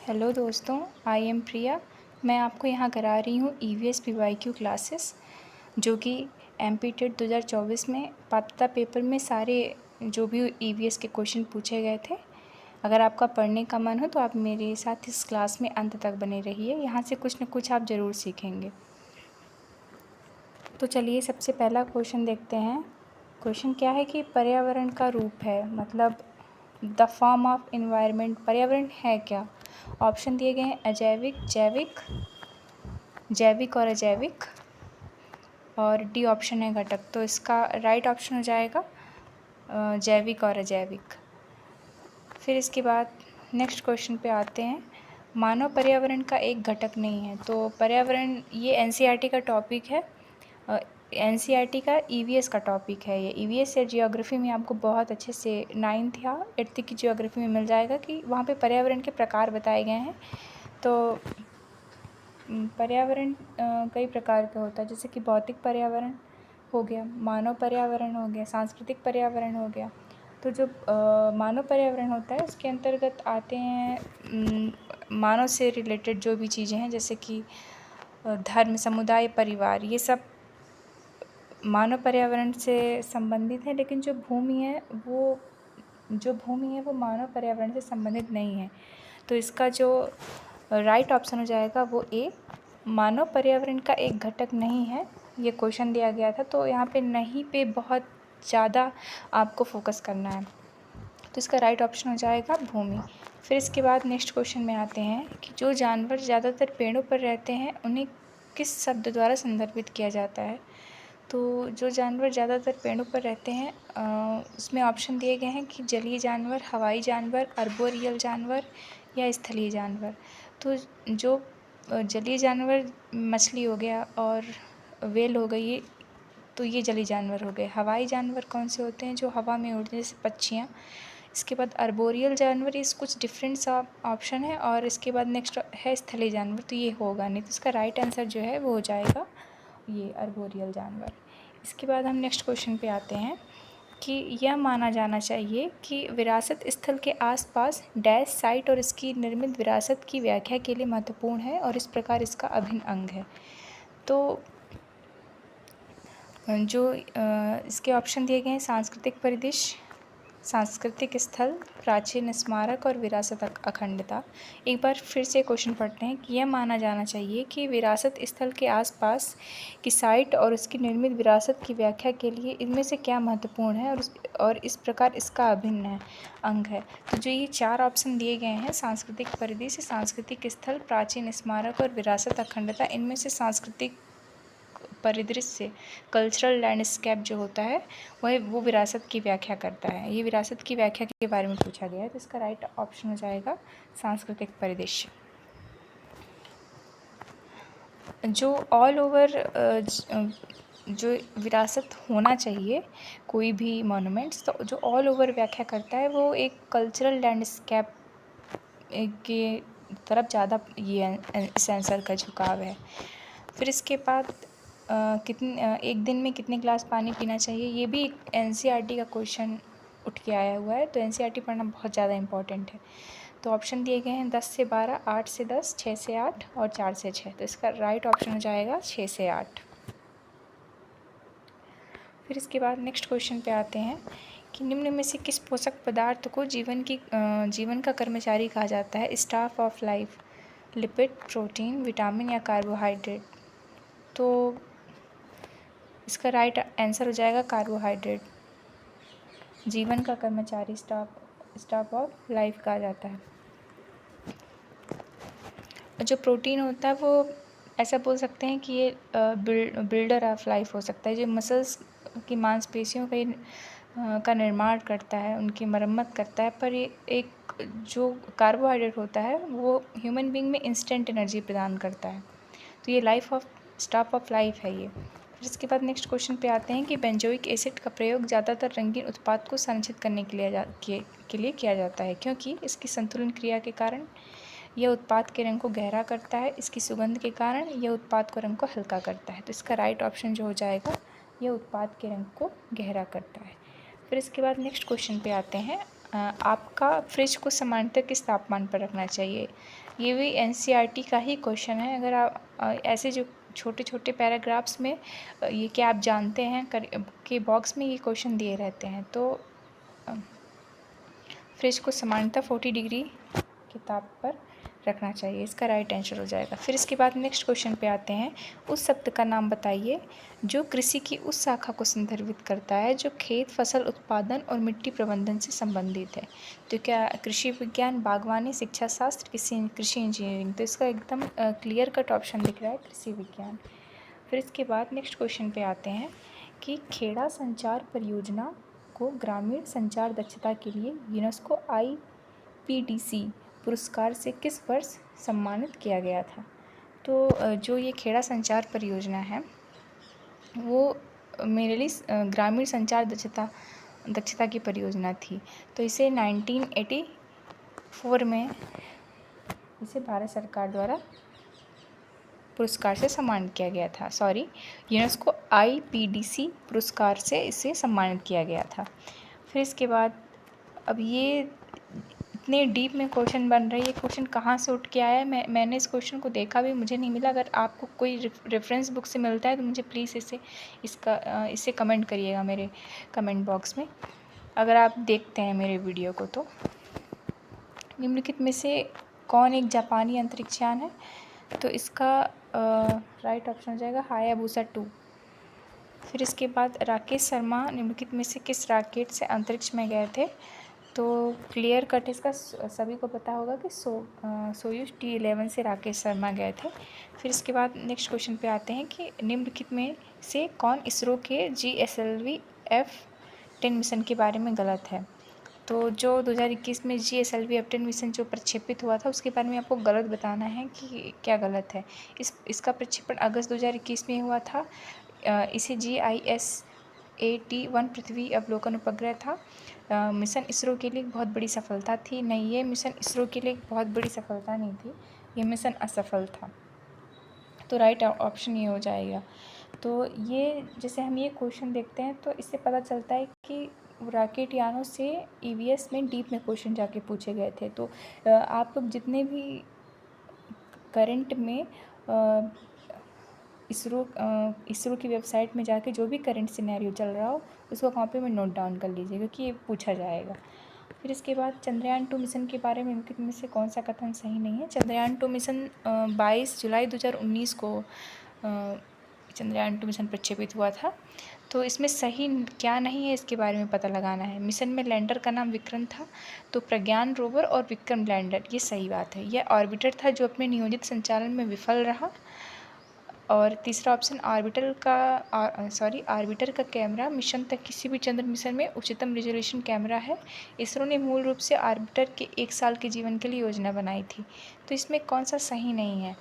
Hello दोस्तों, I am प्रिया। मैं आपको यहाँ करा रही हूँ EVS PYQ क्लासेस, जो कि MPTET 2024 में पात्रता पेपर में सारे जो भी EVS के क्वेश्चन पूछे गए थे। अगर आपका पढ़ने का मन हो तो आप मेरे साथ इस क्लास में अंत तक बने रहिए। यहाँ से कुछ न कुछ आप ज़रूर सीखेंगे। तो चलिए सबसे पहला क्वेश्चन देखते हैं। क्वेश्चन क्या है कि पर्यावरण का रूप है, मतलब द फॉर्म ऑफ इन्वायरमेंट। पर्यावरण है क्या? ऑप्शन दिए गए हैं अजैविक, जैविक, जैविक और अजैविक, और डी ऑप्शन है घटक। तो इसका राइट ऑप्शन हो जाएगा जैविक और अजैविक। फिर इसके बाद नेक्स्ट क्वेश्चन पे आते हैं। मानव पर्यावरण का एक घटक नहीं है। तो पर्यावरण ये NCERT का टॉपिक है। NCERT का EVS का टॉपिक है। ये EVS या जियोग्राफी में आपको बहुत अच्छे से 9th या 8th की जियोग्राफी में मिल जाएगा कि वहाँ पे पर्यावरण के प्रकार बताए गए हैं। तो पर्यावरण कई प्रकार का होता है, जैसे कि भौतिक पर्यावरण हो गया, मानव पर्यावरण हो गया, सांस्कृतिक पर्यावरण हो गया। तो जो मानव पर्यावरण होता है उसके अंतर्गत आते हैं मानव से रिलेटेड जो भी चीज़ें हैं, जैसे कि धर्म, समुदाय, परिवार, ये सब मानव पर्यावरण से संबंधित है। लेकिन जो भूमि है वो मानव पर्यावरण से संबंधित नहीं है। तो इसका जो राइट ऑप्शन हो जाएगा वो ए, मानव पर्यावरण का एक घटक नहीं है। ये क्वेश्चन दिया गया था, तो यहाँ पे नहीं पे बहुत ज़्यादा आपको फोकस करना है। तो इसका राइट ऑप्शन हो जाएगा भूमि। फिर इसके बाद नेक्स्ट क्वेश्चन में आते हैं कि जो जानवर ज़्यादातर पेड़ों पर रहते हैं उन्हें किस शब्द द्वारा संदर्भित किया जाता है? तो जो जानवर ज़्यादातर पेड़ों पर रहते हैं उसमें ऑप्शन दिए गए हैं कि जलीय जानवर, हवाई जानवर, अर्बोरियल जानवर या स्थलीय जानवर। तो जो जलीय जानवर मछली हो गया और व्हेल हो गई, तो ये जलीय जानवर हो गए। हवाई जानवर कौन से होते हैं? जो हवा में उड़ते हैं, जैसे पक्षियाँ। इसके बाद अर्बोरियल जानवर, ये कुछ डिफरेंट सा ऑप्शन है। और इसके बाद नेक्स्ट है स्थलीय जानवर, तो ये होगा नहीं। तो इसका राइट आंसर जो है वो हो जाएगा ये अर्बोरियल जानवर। इसके बाद हम नेक्स्ट क्वेश्चन पे आते हैं कि यह माना जाना चाहिए कि विरासत स्थल के आसपास डैश साइट और इसकी निर्मित विरासत की व्याख्या के लिए महत्वपूर्ण है और इस प्रकार इसका अभिन्न अंग है। तो जो इसके ऑप्शन दिए गए हैं सांस्कृतिक परिदृश्य, सांस्कृतिक स्थल, प्राचीन स्मारक और विरासत अखंडता। एक बार फिर से क्वेश्चन पढ़ते हैं कि यह माना जाना चाहिए कि विरासत स्थल के आसपास की साइट और उसकी निर्मित विरासत की व्याख्या के लिए इनमें से क्या महत्वपूर्ण है और इस प्रकार इसका अभिन्न अंग है। तो जो ये चार ऑप्शन दिए गए हैं, सांस्कृतिक परिदृश्य, सांस्कृतिक स्थल, प्राचीन स्मारक और विरासत अखंडता, इनमें से सांस्कृतिक परिदृश्य, कल्चरल लैंडस्केप जो होता है वो विरासत की व्याख्या करता है। ये विरासत की व्याख्या के बारे में पूछा गया है, तो इसका राइट ऑप्शन हो जाएगा सांस्कृतिक परिदृश्य। जो ऑल ओवर जो विरासत होना चाहिए कोई भी मॉन्यूमेंट्स, तो जो ऑल ओवर व्याख्या करता है वो एक कल्चरल लैंडस्केप के तरफ ज़्यादा ये इस आंसर का झुकाव है। फिर इसके बाद एक दिन में कितने गिलास पानी पीना चाहिए, ये भी एक NCERT का क्वेश्चन उठ के आया हुआ है। तो NCERT पढ़ना बहुत ज़्यादा इम्पॉर्टेंट है। तो ऑप्शन दिए गए हैं 10 से 12, 8 से 10, 6 से 8 और 4 से 6। तो इसका राइट ऑप्शन हो जाएगा 6 से 8। फिर इसके बाद नेक्स्ट क्वेश्चन पे आते हैं कि निम्न में से किस पोषक पदार्थ को जीवन का कर्मचारी कहा जाता है? Staff of life, lipid, protein, vitamin या कार्बोहाइड्रेट। तो इसका राइट आंसर हो जाएगा कार्बोहाइड्रेट। जीवन का कर्मचारी स्टाफ ऑफ लाइफ कहा जाता है। जो प्रोटीन होता है वो ऐसा बोल सकते हैं कि ये बिल्डर ऑफ लाइफ हो सकता है। जो मसल्स की मांसपेशियों का निर्माण करता है, उनकी मरम्मत करता है। पर ये एक जो कार्बोहाइड्रेट होता है वो ह्यूमन बीइंग में इंस्टेंट एनर्जी प्रदान करता है। तो ये स्टाफ ऑफ लाइफ है ये। फिर इसके बाद नेक्स्ट क्वेश्चन पे आते हैं कि बेंजोइक एसिड का प्रयोग ज़्यादातर रंगीन उत्पाद को संरक्षित करने के लिए किया जाता है, क्योंकि इसकी संतुलन क्रिया के कारण यह उत्पाद के रंग को गहरा करता है। इसकी सुगंध के कारण यह उत्पाद को रंग को हल्का करता है। तो इसका राइट ऑप्शन जो हो जाएगा, यह उत्पाद के रंग को गहरा करता है। फिर इसके बाद नेक्स्ट क्वेश्चन पे आते हैं आपका फ्रिज को सामान्यतः किस तापमान पर रखना चाहिए। ये भी एनसीईआरटी का ही क्वेश्चन है। अगर आप ऐसे जो छोटे छोटे पैराग्राफ्स में ये क्या आप जानते हैं के बॉक्स में ये क्वेश्चन दिए रहते हैं। तो फ्रिज को सामान्यतः 40 डिग्री के ताप पर रखना चाहिए, इसका राइट आंसर हो जाएगा। फिर इसके बाद नेक्स्ट क्वेश्चन पे आते हैं। उस शब्द का नाम बताइए जो कृषि की उस शाखा को संदर्भित करता है जो खेत फसल उत्पादन और मिट्टी प्रबंधन से संबंधित है। तो क्या कृषि विज्ञान, बागवानी, शिक्षा शास्त्र, कृषि इंजीनियरिंग। तो इसका एकदम क्लियर कट ऑप्शन दिख रहा है कृषि विज्ञान। फिर इसके बाद नेक्स्ट क्वेश्चन पे आते हैं कि खेड़ा संचार परियोजना को ग्रामीण संचार दक्षता के लिए यूनेस्को IPDC पुरस्कार से किस वर्ष सम्मानित किया गया था। तो जो ये खेड़ा संचार परियोजना है वो मेरे लिए ग्रामीण संचार दक्षता की परियोजना थी। तो इसे 1984 में इसे भारत सरकार द्वारा पुरस्कार से सम्मानित किया गया था। यूनेस्को IPDC पुरस्कार से इसे सम्मानित किया गया था। फिर इसके बाद अब ये इतने डीप में क्वेश्चन बन रही है, क्वेश्चन कहाँ से उठ के आया है। मैंने इस क्वेश्चन को देखा भी, मुझे नहीं मिला। अगर आपको कोई रेफरेंस बुक से मिलता है तो मुझे प्लीज़ इसे कमेंट करिएगा मेरे कमेंट बॉक्स में, अगर आप देखते हैं मेरे वीडियो को। तो निम्नलिखित में से कौन एक जापानी अंतरिक्षयान है। तो इसका राइट ऑप्शन हो जाएगा हायाबुसा 2। फिर इसके बाद राकेश शर्मा निम्नलिखित में से किस रॉकेट से अंतरिक्ष में गए थे। तो क्लियर कट इसका सभी को पता होगा कि सोयूज T11 से राकेश शर्मा गए थे। फिर इसके बाद नेक्स्ट क्वेश्चन पे आते हैं कि निम्नलिखित में से कौन इसरो के GSLV F10 मिशन के बारे में गलत है। तो जो 2021 में GSLV F10 मिशन जो प्रक्षेपित हुआ था उसके बारे में आपको गलत बताना है कि क्या गलत है। इसका प्रक्षेपण अगस्त 2021 में हुआ था। इसे GISAT-1 पृथ्वी अवलोकन उपग्रह था। मिशन इसरो के लिए बहुत बड़ी सफलता थी। नहीं, ये मिशन इसरो के लिए बहुत बड़ी सफलता नहीं थी, ये मिशन असफल था। तो राइट ऑप्शन ये हो जाएगा। तो ये जैसे हम ये क्वेश्चन देखते हैं तो इससे पता चलता है कि रॉकेट यानों से EVS में डीप में क्वेश्चन जाके पूछे गए थे। तो आप लोग जितने भी करंट में इसरो की वेबसाइट में जाके जो भी करंट सिनेरियो चल रहा हो उसको कॉपी में नोट डाउन कर लीजिए, क्योंकि ये पूछा जाएगा। फिर इसके बाद चंद्रयान 2 मिशन के बारे में निम्नलिखित में से कौन सा कथन सही नहीं है। चंद्रयान 2 मिशन 22 जुलाई 2019 को चंद्रयान 2 मिशन प्रक्षेपित हुआ था। तो इसमें सही क्या नहीं है इसके बारे में पता लगाना है। मिशन में लैंडर का नाम विक्रम था, तो प्रज्ञान रोवर और विक्रम लैंडर, ये सही बात है। यह ऑर्बिटर था जो अपने नियोजित संचालन में विफल रहा। और तीसरा ऑप्शन ऑर्बिटर का कैमरा मिशन तक किसी भी चंद्र मिशन में उच्चतम रिजोल्यूशन कैमरा है। इसरो ने मूल रूप से ऑर्बिटर के 1 साल के जीवन के लिए योजना बनाई थी। तो इसमें कौन सा सही नहीं है।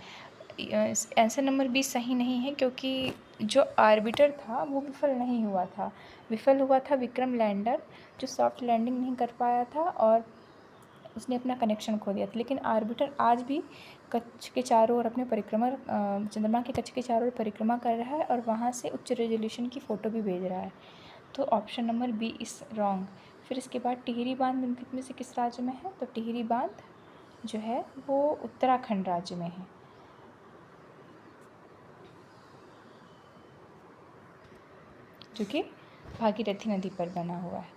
आंसर नंबर 20 सही नहीं है, क्योंकि जो ऑर्बिटर था वो विफल नहीं हुआ था। विफल हुआ था विक्रम लैंडर, जो सॉफ्ट लैंडिंग नहीं कर पाया था और उसने अपना कनेक्शन खो दिया था। लेकिन ऑर्बिटर आज भी कक्ष के चारों ओर अपने चंद्रमा के कक्ष के चारों ओर परिक्रमा कर रहा है और वहाँ से उच्च रेजोल्यूशन की फ़ोटो भी भेज रहा है। तो option number B is wrong. फिर इसके बाद टिहरी बांध निम्नलिखित में से किस राज्य में है। तो टिहरी बांध जो है वो उत्तराखंड राज्य में है, जो कि भागीरथी नदी पर बना हुआ है।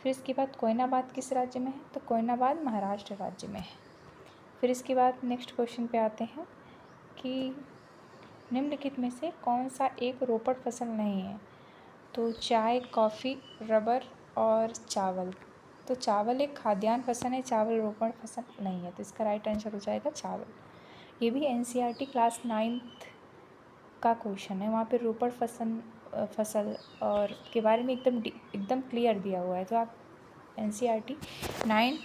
फिर इसके बाद कोयनाबाद किस राज्य में है। तो कोयनाबाद महाराष्ट्र राज्य में है। फिर इसके बाद नेक्स्ट क्वेश्चन पे आते हैं कि निम्नलिखित में से कौन सा एक रोपड़ फसल नहीं है। तो चाय, कॉफ़ी, रबर और चावल। तो चावल एक खाद्यान्न फसल है, चावल रोपड़ फसल नहीं है। तो इसका राइट आंसर हो जाएगा चावल। ये भी NCERT क्लास 9th का क्वेश्चन है, वहाँ पे रोपड़ फसल और के बारे में एकदम क्लियर दिया हुआ है। तो आप NCERT 9,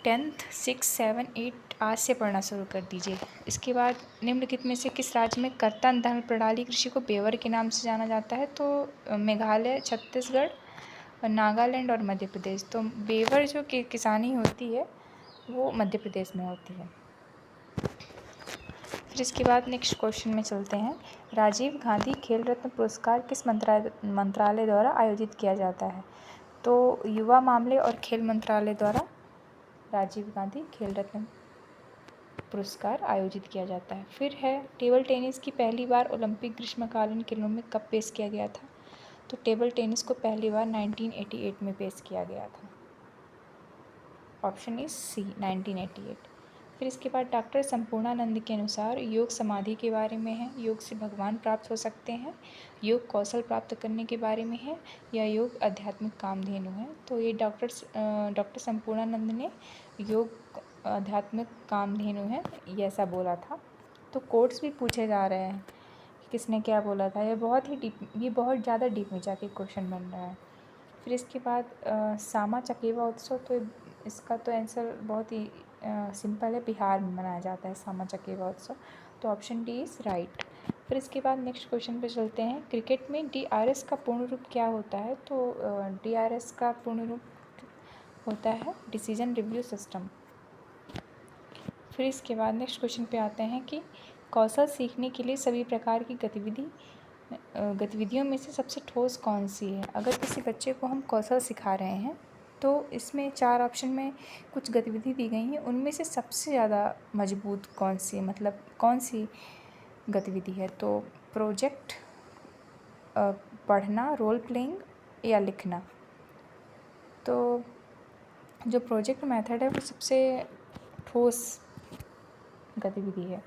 10th, 6, 7, 8 आज से पढ़ना शुरू कर दीजिए। इसके बाद निम्नलिखित में से किस राज्य में कर्तन धर्म प्रणाली कृषि को बेवर के नाम से जाना जाता है। तो मेघालय, छत्तीसगढ़, नागालैंड और मध्य प्रदेश। तो बेवर जो किसानी होती है वो मध्य प्रदेश में होती है। फिर इसके बाद नेक्स्ट क्वेश्चन में चलते हैं। राजीव गांधी खेल रत्न पुरस्कार किस मंत्रालय द्वारा आयोजित किया जाता है। तो युवा मामले और खेल मंत्रालय द्वारा राजीव गांधी खेल रत्न पुरस्कार आयोजित किया जाता है। फिर है टेबल टेनिस की पहली बार ओलंपिक ग्रीष्मकालीन खेलों में कब पेश किया गया था? तो टेबल टेनिस को पहली बार 1988 में पेश किया गया था। Option is C 1988। फिर इसके बाद डॉक्टर संपूर्णानंद के अनुसार योग समाधि के बारे में है, योग से भगवान प्राप्त हो सकते हैं, योग कौशल प्राप्त करने के बारे में है, या योग आध्यात्मिक कामधेनु है। तो ये डॉक्टर संपूर्णानंद ने योग आध्यात्मिक कामधेनु है ये ऐसा बोला था। तो कोट्स भी पूछे जा रहे हैं कि किसने क्या बोला था। ये बहुत ज़्यादा डीप में जाके क्वेश्चन बन रहा है। फिर इसके बाद सामा चकेवा उत्सव, तो इसका तो आंसर बहुत ही सिंपल है, बिहार में मनाया जाता है सामा चकेवा उत्सव। तो ऑप्शन डी इज़ राइट। फिर इसके बाद नेक्स्ट क्वेश्चन पे चलते हैं। क्रिकेट में DRS का पूर्ण रूप क्या होता है? तो DRS का पूर्ण रूप होता है डिसीजन रिव्यू सिस्टम। फिर इसके बाद नेक्स्ट क्वेश्चन पे आते हैं कि कौशल सीखने के लिए सभी प्रकार की गतिविधियों में से सबसे ठोस कौन सी है? अगर किसी बच्चे को हम कौशल सिखा रहे हैं तो इसमें 4 ऑप्शन में कुछ गतिविधि दी गई हैं, उनमें से सबसे ज़्यादा मजबूत कौन सी है, मतलब कौन सी गतिविधि है? तो प्रोजेक्ट, पढ़ना, रोल प्लेइंग या लिखना। तो जो प्रोजेक्ट मेथड है वो सबसे ठोस गतिविधि है।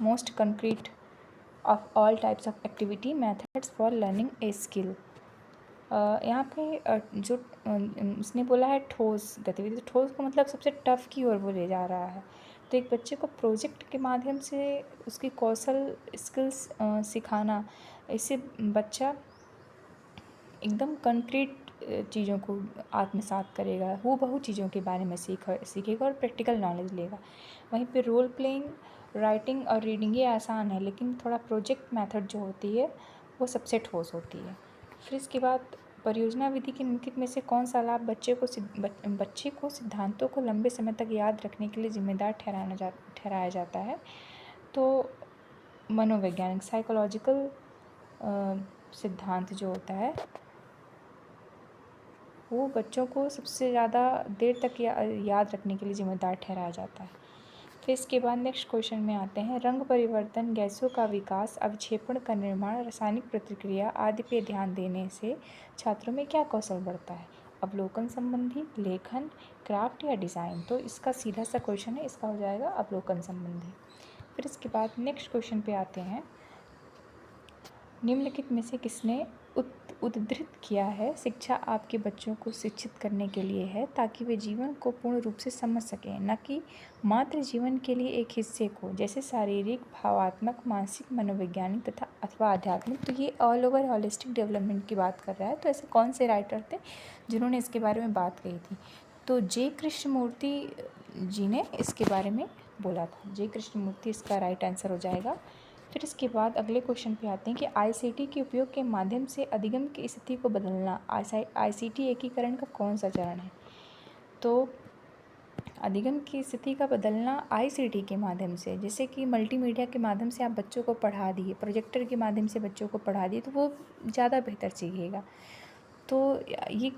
Most concrete of all types of activity methods for learning a skill. यहाँ पे जो उसने बोला है ठोस गतिविधि, तो ठोस का मतलब सबसे टफ की ओर वो ले जा रहा है। तो एक बच्चे को प्रोजेक्ट के माध्यम से उसकी कौशल स्किल्स सिखाना, इससे बच्चा एकदम कंक्रीट चीज़ों को आत्मसात करेगा, हूबहू चीज़ों के बारे में सीखेगा और प्रैक्टिकल नॉलेज लेगा। वहीं पे रोल प्लेइंग, राइटिंग और रीडिंग ये आसान है, लेकिन थोड़ा प्रोजेक्ट मेथड जो होती है वो सबसे ठोस होती है। फिर इसके बाद परियोजना विधि के निम्नलिखित में से कौन सा लाभ बच्चे को सिद्धांतों को लंबे समय तक याद रखने के लिए जिम्मेदार ठहराया जाता है? तो मनोवैज्ञानिक, साइकोलॉजिकल सिद्धांत जो होता है वो बच्चों को सबसे ज़्यादा देर तक याद रखने के लिए जिम्मेदार ठहराया जाता है। फिर इसके बाद नेक्स्ट क्वेश्चन में आते हैं। रंग परिवर्तन, गैसों का विकास, अवक्षेपण का निर्माण, रासायनिक प्रतिक्रिया आदि पे ध्यान देने से छात्रों में क्या कौशल बढ़ता है? अवलोकन संबंधी, लेखन, क्राफ्ट या डिज़ाइन। तो इसका सीधा सा क्वेश्चन है, इसका हो जाएगा अवलोकन संबंधी। फिर इसके बाद नेक्स्ट क्वेश्चन पे आते हैं। निम्नलिखित में से किसने उद्धृत किया है? शिक्षा आपके बच्चों को शिक्षित करने के लिए है ताकि वे जीवन को पूर्ण रूप से समझ सकें, न कि मात्र जीवन के लिए एक हिस्से को, जैसे शारीरिक, भावात्मक, मानसिक, मनोवैज्ञानिक तथा अथवा आध्यात्मिक। तो ये ऑल ओवर होलिस्टिक डेवलपमेंट की बात कर रहा है। तो ऐसे कौन से राइटर थे जिन्होंने इसके बारे में बात कही थी? तो जे कृष्णमूर्ति जी ने इसके बारे में बोला था। जे कृष्णमूर्ति इसका राइट आंसर हो जाएगा। फिर इसके बाद अगले क्वेश्चन पे आते हैं कि ICT के उपयोग के माध्यम से अधिगम की स्थिति को बदलना ICT एकीकरण का कौन सा चरण है? तो अधिगम की स्थिति का बदलना ICT के माध्यम से, जैसे कि मल्टीमीडिया के माध्यम से आप बच्चों को पढ़ा दिए, प्रोजेक्टर के माध्यम से बच्चों को पढ़ा दिए, तो वो ज़्यादा बेहतर सीखेगा। तो ये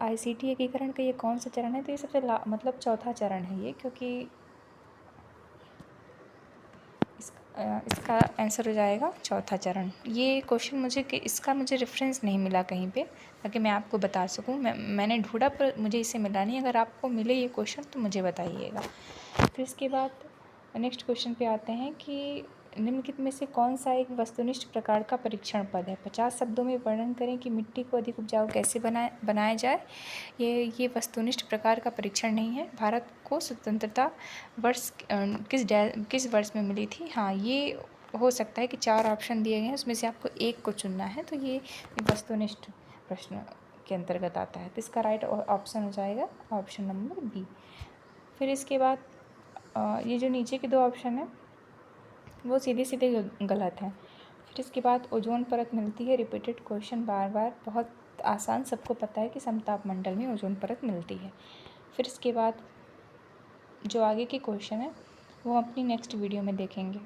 ICT एकीकरण का ये कौन सा चरण है? तो ये सबसे मतलब चौथा चरण है ये, क्योंकि इसका आंसर हो जाएगा चौथा चरण। ये क्वेश्चन इसका मुझे रेफरेंस नहीं मिला कहीं पे, ताकि मैं आपको बता सकूं। मैंने ढूंढा पर मुझे इसे मिला नहीं। अगर आपको मिले ये क्वेश्चन तो मुझे बताइएगा। फिर इसके बाद नेक्स्ट क्वेश्चन पे आते हैं कि निम्नलिखित में से कौन सा एक वस्तुनिष्ठ प्रकार का परीक्षण पद है? 50 शब्दों में वर्णन करें कि मिट्टी को अधिक उपजाऊ कैसे बनाया जाए। ये वस्तुनिष्ठ प्रकार का परीक्षण नहीं है। भारत को स्वतंत्रता वर्ष किस वर्ष में मिली थी? हाँ, ये हो सकता है कि 4 ऑप्शन दिए गए हैं, उसमें से आपको एक को चुनना है। तो ये वस्तुनिष्ठ प्रश्न के अंतर्गत आता है। तो इसका राइट ऑप्शन हो जाएगा ऑप्शन नंबर बी। फिर इसके बाद ये जो नीचे के 2 ऑप्शन हैं वो सीधे सीधे गलत हैं। फिर इसके बाद ओजोन परत मिलती है। रिपीटेड क्वेश्चन, बार बार, बहुत आसान, सबको पता है कि समताप मंडल में ओजोन परत मिलती है। फिर इसके बाद जो आगे के क्वेश्चन है वो अपनी नेक्स्ट वीडियो में देखेंगे।